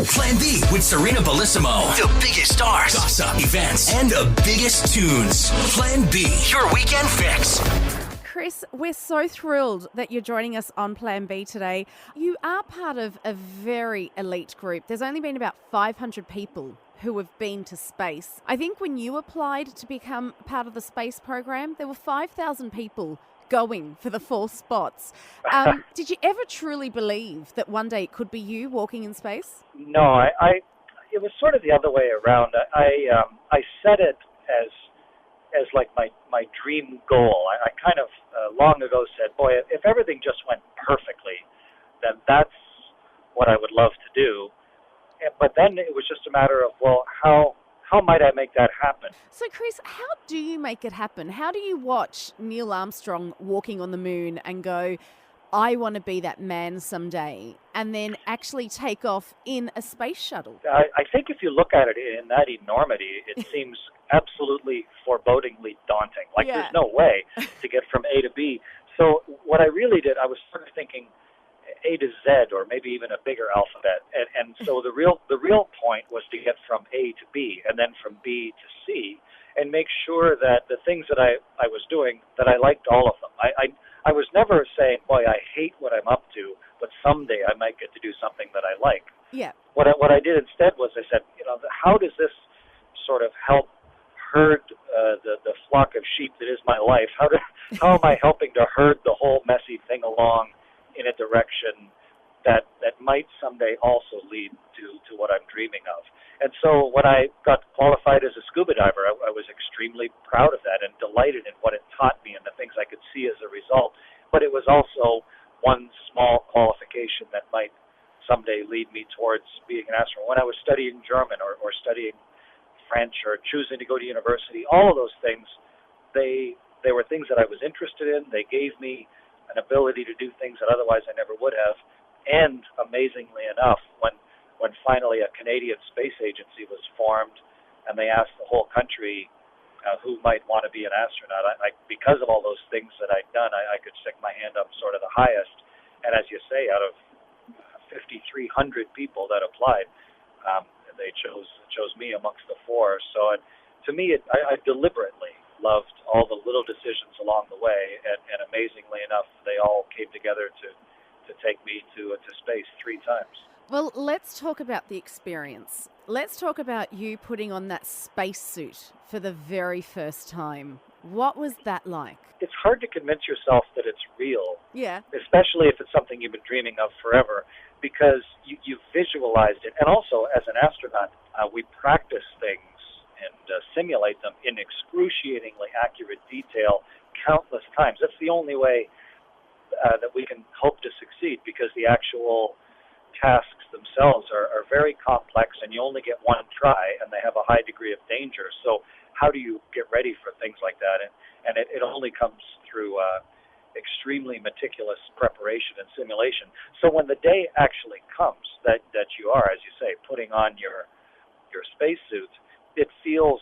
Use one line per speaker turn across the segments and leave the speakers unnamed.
Plan B with Sarina Bellissimo. The biggest stars, gossip, events, and the biggest tunes. Plan B, your weekend fix.
Chris, we're so thrilled that you're joining us on Plan B today. You are part of a very elite group. There's only been about 500 people who have been to space. I think when you applied to become part of the space program, there were 5,000 people going for the 4 spots. Did you ever truly believe that one day it could be you walking in space?
No, it was sort of the other way around. I set it as like my dream goal. I kind of long ago said, boy, if everything just went perfectly, then that's what I would love to do. But then it was just a matter of, well, how might I make that happen?
So, Chris, how do you make it happen? How do you watch Neil Armstrong walking on the moon and go, I want to be that man someday, and then actually take off in a space shuttle?
I think if you look at it in that enormity, it seems absolutely forebodingly daunting. Like there's no way to get from A to B. So what I really did, I was sort of thinking A to Z, or maybe even a bigger alphabet. And so the real point was to get from A to B, and then from B to C, and make sure that the things that I was doing, that I liked all of them. I was never saying, boy, I hate what I'm up to, but someday I might get to do something that I like.
Yeah.
What I did instead was I said, how does this sort of help herd the flock of sheep that is my life? How am I helping to herd the whole messy thing along in a direction that might someday also lead to what I'm dreaming of? And so when I got qualified as a scuba diver, I was extremely proud of that and delighted in what it taught me and the things I could see as a result. But it was also one small qualification that might someday lead me towards being an astronaut. When I was studying German or studying French or choosing to go to university, all of those things, they were things that I was interested in. They gave me an ability to do things that otherwise I never would have. And amazingly enough, when finally a Canadian space agency was formed and they asked the whole country who might want to be an astronaut, because of all those things that I'd done, I could stick my hand up sort of the highest. And as you say, out of 5,300 people that applied, they chose me amongst the 4. So to me, I deliberately loved all the little decisions along the way, and amazingly enough, they all came together to take me to space 3 times.
Well, let's talk about the experience. Let's talk about you putting on that spacesuit for the very first time. What was that like?
It's hard to convince yourself that it's real.
Yeah.
Especially if it's something you've been dreaming of forever, because you've visualized it. And also, as an astronaut, we practice things and simulate them in excruciatingly accurate detail countless times. That's the only way that we can hope to succeed, because the actual tasks themselves are very complex, and you only get one try, and they have a high degree of danger. So how do you get ready for things like that? And it only comes through extremely meticulous preparation and simulation. So when the day actually comes that you are, as you say, putting on your spacesuit, it feels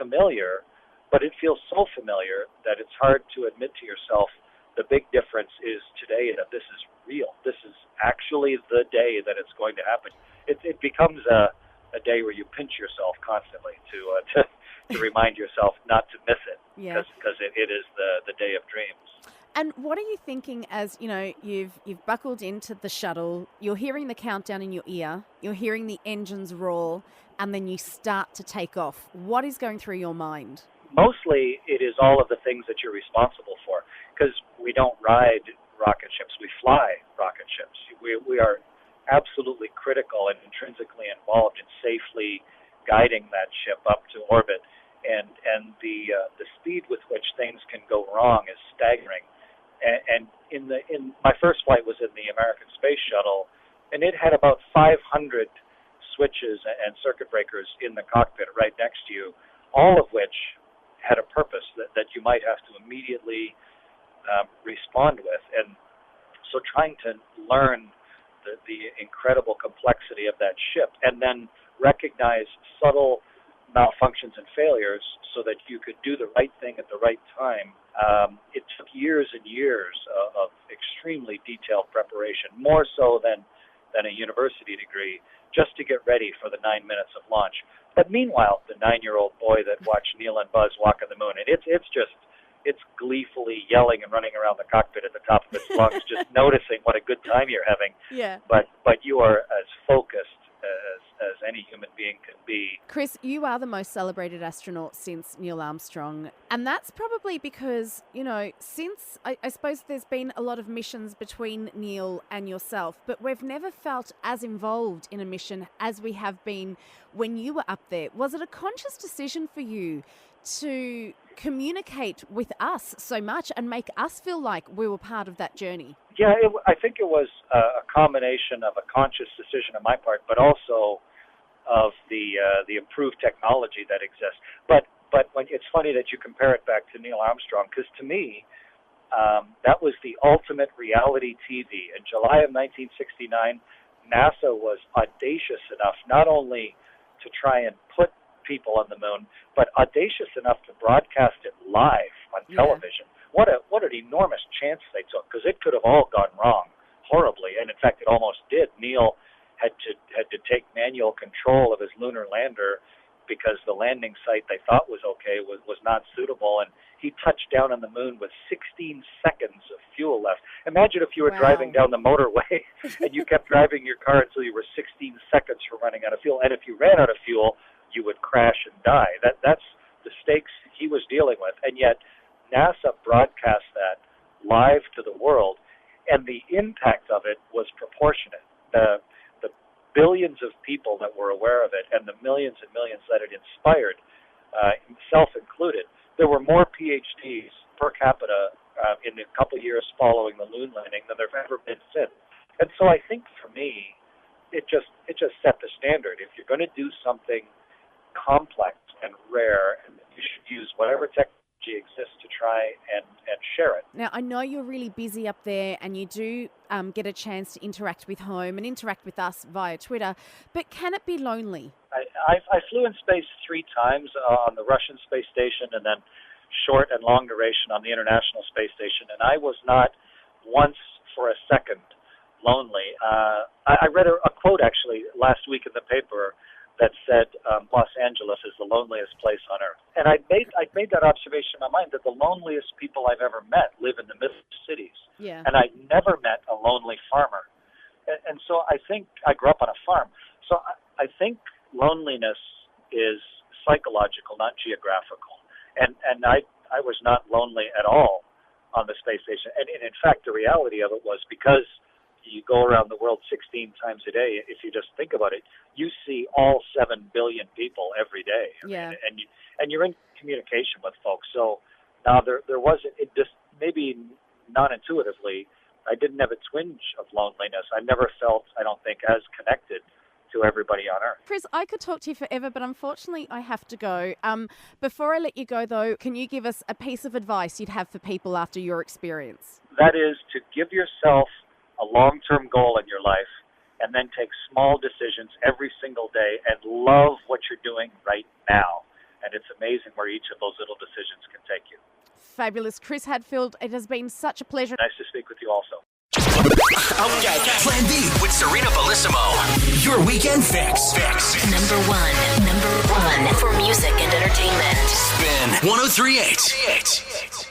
familiar, but it feels so familiar that it's hard to admit to yourself the big difference is today that this is real. This is actually the day that it's going to happen. It becomes a day where you pinch yourself constantly to remind yourself not to miss it, because it is the day of dreams.
And what are you thinking as, you've buckled into the shuttle, you're hearing the countdown in your ear, you're hearing the engines roar, and then you start to take off. What is going through your mind? Mostly
it is all of the things that you're responsible for, because we don't ride rocket ships, we fly rocket ships. We are absolutely critical and intrinsically involved in safely guiding that ship up to orbit, and the speed with which things can go wrong is staggering. And in my first flight was in the American Space Shuttle, and it had about 500 switches and circuit breakers in the cockpit right next to you, all of which had a purpose that you might have to immediately respond with. And so trying to learn the incredible complexity of that ship, and then recognize subtle malfunctions and failures so that you could do the right thing at the right time. It took years and years of extremely detailed preparation, more so than than a university degree just to get ready for the 9 minutes of launch. But meanwhile, the 9-year-old boy that watched Neil and Buzz walk on the moon, and it's gleefully yelling and running around the cockpit at the top of its lungs, just noticing what a good time you're having.
Yeah.
But you are as focused as any human being can be.
Chris, you are the most celebrated astronaut since Neil Armstrong. And that's probably because, since I suppose there's been a lot of missions between Neil and yourself, but we've never felt as involved in a mission as we have been when you were up there. Was it a conscious decision for you to communicate with us so much and make us feel like we were part of that journey?
Yeah, I think it was a combination of a conscious decision on my part, but also of the improved technology that exists. But when it's funny that you compare it back to Neil Armstrong, because to me, that was the ultimate reality TV. In July of 1969, NASA was audacious enough not only to try and put people on the moon, but audacious enough to broadcast it live on television. What an enormous chance they took, because it could have all gone wrong horribly, and in fact it almost did. Neil had to take manual control of his lunar lander because the landing site they thought was okay was not suitable, and he touched down on the moon with 16 seconds of fuel left. Imagine if you were driving down the motorway and you kept driving your car until you were 16 seconds from running out of fuel, and if you ran out of fuel, you would crash and die. That's the stakes he was dealing with, and yet NASA broadcast that live to the world, and the impact of it was proportionate. The billions of people that were aware of it, and the millions and millions that it inspired, himself included. There were more PhDs per capita in a couple years following the moon landing than there have ever been since. And so I think for me, it just set the standard. If you're going to do something complex and rare, and you should use whatever technology exists to try and share it.
Now, I know you're really busy up there and you do get a chance to interact with home and interact with us via Twitter, but can it be lonely?
I flew in space 3 times on the Russian space station, and then short and long duration on the International Space Station, and I was not once for a second lonely. I read a quote actually last week in the paper that said Los Angeles is the loneliest place on Earth. And I'd made that observation in my mind that the loneliest people I've ever met live in the middle of cities.
Yeah.
And I'd never met a lonely farmer. And so I think I grew up on a farm. So I think loneliness is psychological, not geographical. And I was not lonely at all on the space station. And in fact, the reality of it was because you go around the world 16 times a day, if you just think about it, you see all 7 billion people every day.
Yeah.
And you're in communication with folks. So now there wasn't, it just maybe non-intuitively, I didn't have a twinge of loneliness. I never felt, I don't think, as connected to everybody on Earth.
Chris, I could talk to you forever, but unfortunately I have to go. Before I let you go, though, can you give us a piece of advice you'd have for people after your experience?
That is to give yourself a long-term goal in your life, and then take small decisions every single day and love what you're doing right now. And it's amazing where each of those little decisions can take you.
Fabulous. Chris Hadfield, it has been such a pleasure.
Nice to speak with you also.
Okay. Plan B with Sarina Bellissimo. Your weekend fix.
Number one for music and entertainment.
Spin 103.8.